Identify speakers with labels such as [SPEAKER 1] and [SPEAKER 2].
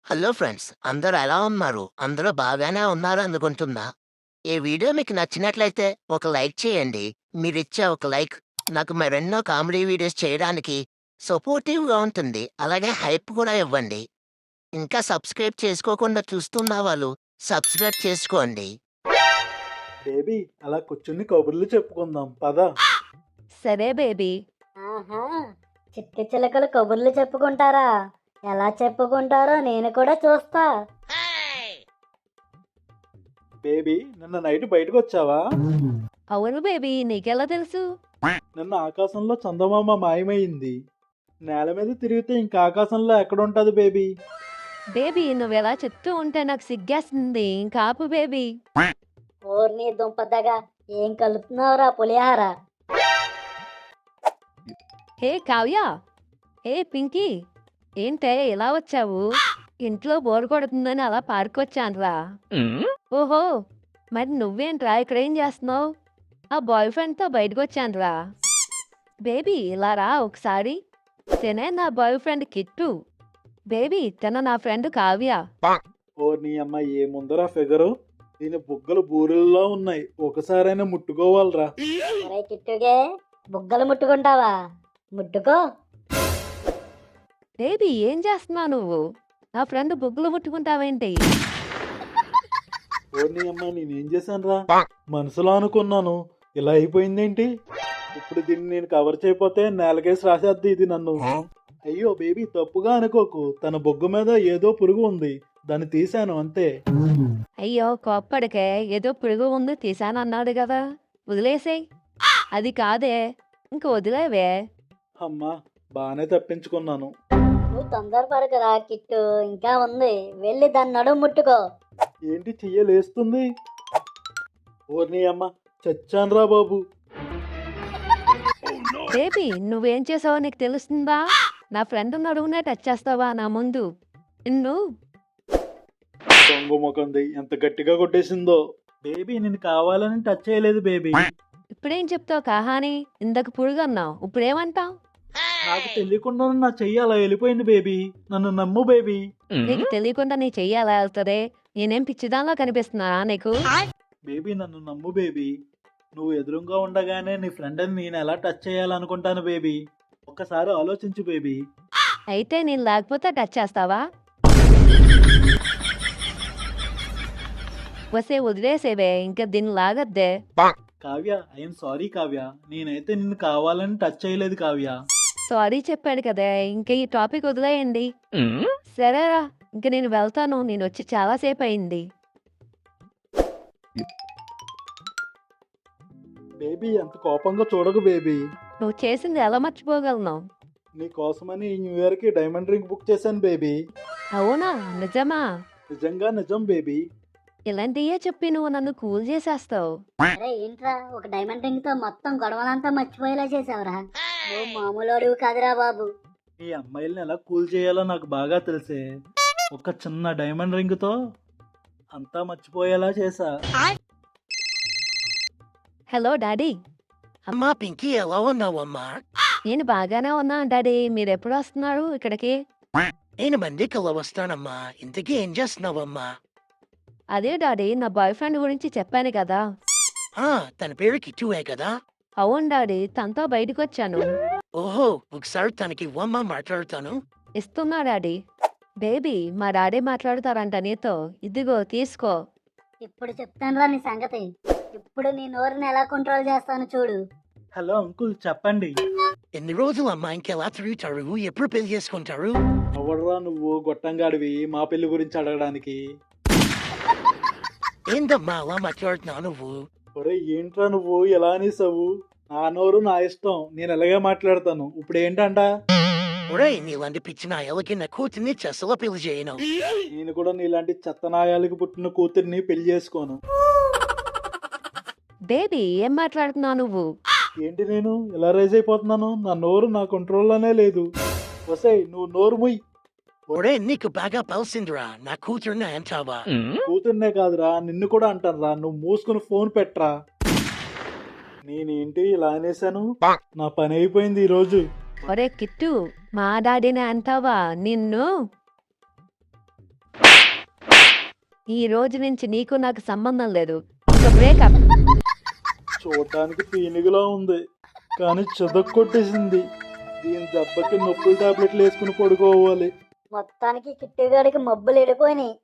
[SPEAKER 1] Hello friends, అందరూ ఎలా ఉన్నారు? అందరూ బాగానే ఉన్నారు అనుకుంటున్నా. ఈ వీడియో మీకు నచ్చినట్లయితే ఒక లైక్ చేయండి. మీరిచ్చే ఒక లైక్ నాకు మరెన్నో కామెడీ వీడియోస్ చేయడానికి సపోర్టివ్‌గా ఉంటుంది. అలాగే హైప్ కూడా ఇవ్వండి. ఇంకా సబ్స్క్రైబ్ చేసుకోకుండా చూస్తున్న వాళ్ళు సబ్స్క్రైబ్ చేసుకోండి.
[SPEAKER 2] బేబీ అలా కూర్చుని కబుర్లు చెప్పుకుందాం పద.
[SPEAKER 3] సరే బేబీ.
[SPEAKER 4] ఆహా, చిట్టి చిలకలు కబుర్లు చెప్పుకుంటారా? ఎలా చెప్పుకుంటారో నేను కూడా చూస్తా.
[SPEAKER 2] బేబీ నిన్న నైట్ బయటకు వచ్చావా?
[SPEAKER 3] అవును బేబీ, నీకెలా తెలుసు?
[SPEAKER 2] నిన్న ఆకాశంలో చందమామ మాయమైంది. నేల మీద తిరిగితే ఇంకా ఆకాశంలో ఎక్కడుంటది బేబీ?
[SPEAKER 3] బేబీ నువ్వెలా చెప్తూ ఉంటే నాకు సిగ్గేస్తుంది. ఇంకాపు బేబీ.
[SPEAKER 4] ఓర్ని దుంపదగా, ఏం కలుపుతున్నావురా పులిహార?
[SPEAKER 3] హే కావ్య, హే పింకీ, ఏంటే ఇలా వచ్చావు? ఇంట్లో బోర్ కొడుతుందని అలా పార్క్ వచ్చానురా. ఓహో, మరి నువ్వేంట్రా ఇక్కడ ఏం చేస్తున్నావు? ఆ బాయ్ ఫ్రెండ్తో బయటకు వచ్చానురా. బేబీ ఇలా రా ఒకసారి. తనే నా బాయ్ ఫ్రెండ్ కిట్టు. బేబీ తన నా ఫ్రెండ్ కావ్య.
[SPEAKER 2] ఓ నీ అమ్మ ఏముందరా ఫిగరు? దీని బుగ్గలు బూరెల్లో ఉన్నాయి. ఒకసారైనా ముట్టుకోవాలరా.
[SPEAKER 4] ఒరే కిట్టుగే, బుగ్గలు ముట్టుకుంటావా? ముట్టుకో.
[SPEAKER 3] బేబీ ఏం చేస్తున్నావు నువ్వు? నా ఫ్రెండ్ బుగ్గలు ముట్టుకుంటావేంటి?
[SPEAKER 2] ఓ నీ అమ్మ నేనేం చేశానురా? మనసులో అనుకున్నాను, ఇలా అయిపోయిందేంటి? ఇప్పుడు దీన్ని నేను కవర్ చేయకపోతే నేలకేసి రాసేద్ది ఇది నన్ను. అయ్యో బేబీ తప్పుగా అనుకోకు, తన బొగ్గు మీద ఏదో పురుగు ఉంది, దాన్ని తీశాను అంతే.
[SPEAKER 3] అయ్యో కోప్పడికే, ఏదో పురుగు ఉంది తీసానన్నాడు కదా, వదిలేసేయ్. అది కాదే, ఇంక వదిలేవే.
[SPEAKER 2] అమ్మా బాగానే తప్పించుకున్నాను.
[SPEAKER 4] నువ్వు తొందరపడకురా కిట్టు, ఇంకా ఉంది. వెళ్ళి దాన్ని నడుము ముట్టుకో.
[SPEAKER 2] ఏంటి చెయ్యలేస్తుంది? ఓర్ని అమ్మ చచ్చానురా బాబు.
[SPEAKER 3] బేబీ నువ్వేం చేసావో నీకు తెలుస్తుందా? నా ఫ్రెండ్ నడువునే టచ్ చేస్తావా నా ముందు? నిన్ను
[SPEAKER 2] దొంగ ముఖంది ఎంత గట్టిగా కొట్టేసిందో. బేబీ నేను కావాలని టచ్ చేయలేదు బేబీ.
[SPEAKER 3] ఇప్పుడేం చెప్తావు కహాని? ఇందాక పురుగు అన్నావు, ఇప్పుడేమంటావు?
[SPEAKER 2] నాకు తెలియకుండా నా చెయ్యి అలా వెళ్ళిపోయింది బేబీ, నన్ను నమ్ము బేబీ.
[SPEAKER 3] నీకు తెలియకుండా నీ చెయ్యి ఎలా వెళ్తుంది? నేనేం పిచ్చిదానిలా కనిపిస్తున్నానా నీకు?
[SPEAKER 2] బేబీ నన్ను నమ్ము బేబీ. నువ్వు ఎదురుగా ఉండగానే నీ ఫ్రెండ్ అని నేను ఎలా టచ్ చేయాలనుకుంటాను బేబీ. ఒక్కసారి ఆలోచించు బేబీ.
[SPEAKER 3] అయితే నేను లేకపోతే టచ్ చేస్తావా? వసే వదిలేసేవే, ఇంకా దీన్ని లాగద్దే.
[SPEAKER 2] కావ్య ఐఎమ్ సారీ కావ్య, నేనైతే నిన్ను కావాలని టచ్ చేయలేదు కావ్య.
[SPEAKER 3] సారీ చెప్పాడు కదా, ఇంకా ఈ టాపిక్ వదిలేయండి. సరేరా, ఇంక నేను వెళ్తాను. నేను వచ్చి చాలాసేపు అయింది.
[SPEAKER 2] బేబీ అంత కోపంగా చూడకు బేబీ.
[SPEAKER 3] నువ్వు చేసింది ఎలా మర్చిపోగలను?
[SPEAKER 2] నీ కోసమని ఈ న్యూ ఇయర్ కి డైమండ్ రింగ్ బుక్ చేశాను బేబీ.
[SPEAKER 3] అవునా? నిజమా?
[SPEAKER 2] నిజంగా నిజం బేబీ.
[SPEAKER 3] ఇలాంటియే చెప్పి నువ్వు నన్ను కూల్ చేసేస్తావు.
[SPEAKER 4] అరే ఏంట్రా, ఒక డైమండ్ రింగ్ తో మొత్తం గొడవలంతా మర్చిపోయేలా చేసావురా. నువ్వు మామూలు అడుగు కాదురా బాబు.
[SPEAKER 2] ఈ అమ్మాయిల్ని ఎలా కూల్ చేయాలో నాకు బాగా తెలిసే. ఒక చిన్న డైమండ్ రింగ్ తో అంతా మర్చిపోయేలా చేశా.
[SPEAKER 3] Hello daddy.
[SPEAKER 1] అమ్మా పింకీ, ఎలా ఉన్నావమ్మా?
[SPEAKER 3] నేను బాగానే ఉన్నా డాడీ. మీరు ఎప్పుడు వస్తున్నారు ఇక్కడికి?
[SPEAKER 1] నేను మందికల్లా వస్తానమ్మా. ఇంతకీ ఏం చేస్తున్నావమ్మా?
[SPEAKER 3] అదే డాడీ, నా బాయ్ ఫ్రెండ్ గురించి చెప్పాను కదా.
[SPEAKER 1] తన పేరు కిట్టువే కదా?
[SPEAKER 3] అవును డాడీ, తనతో బయటకు వచ్చాను.
[SPEAKER 1] ఓహో, ఒకసారి తనకి ఇవ్వమ్మా, మాట్లాడతాను.
[SPEAKER 3] ఇస్తున్నా డాడీ. బేబీ మా డాడీ మాట్లాడతారంట నీతో. ఇదిగో తీసుకో.
[SPEAKER 4] ఇప్పుడు చెప్తానురా నీ సంగతి. ఇప్పుడు నీ నోరుని ఎలా కంట్రోల్ చేస్తాను చూడు.
[SPEAKER 2] హలో అంకుల్ చెప్పండి.
[SPEAKER 1] ఎన్ని రోజులు అమ్మా ఇంకెలా తిరుగుతారు? ఎప్పుడు పెళ్లి చేసుకుంటారు?
[SPEAKER 2] ఎవడరా నువ్వు గొట్టంగాడివి మా పెళ్లి గురించి అడగడానికి?
[SPEAKER 1] ఏందమ్మా అలా మాట్లాడుతున్నావు నువ్వు?
[SPEAKER 2] ఒరే ఏంట్రా నువ్వు ఎలా అనేసావు? నా నోరు నా ఇష్టం, నేను ఎలాగే మాట్లాడతాను. ఇప్పుడు ఏంటంట?
[SPEAKER 1] ఒరేయ్, నీలాంటి పిచ్చిన ఎలకి నా కూతుర్ని చెసలో పెళ్లి చేయను.
[SPEAKER 2] నేను కూడా నీలాంటి చెత్తనాయాలకి పుట్టిన కూతుర్ని పెళ్లి చేసుకోను.
[SPEAKER 3] బేబీ ఏం మాట్లాడుతున్నావు నువ్వు?
[SPEAKER 2] ఏంటి నేను ఇలా రైజ్ అయిపోతున్నాను? నా నోరు నా కంట్రోల్లోనే లేదు. వసై నువ్వు నోరు ముయ్.
[SPEAKER 1] ఒరే, నీకు బాగా పలిసిందిరా, నా కూతుర్ని అంటావా?
[SPEAKER 2] కూతుర్నే కాదురా నిన్ను కూడా అంటానురా. నువ్వు మూసుకుని ఫోన్ పెట్టరా. నేనేంటి ఇలా అనేసాను? నా పని అయిపోయింది ఈరోజు.
[SPEAKER 3] ఒరే కిట్టు, మా డాడీని అంటావా? నిన్ను ఈ రోజు నుంచి నీకు నాకు సంబంధం లేదు. ఒక బ్రేకప్.
[SPEAKER 2] చూడటానికి పీనుగులా ఉంది కానీ చితక్ కొట్టేసింది. దీని దెబ్బకి నొప్పుల టాబ్లెట్లు వేసుకుని పడుకోవాలి.
[SPEAKER 4] మొత్తానికి కిట్టుగాడికి మబ్బులు ఎడిపోయినాయి.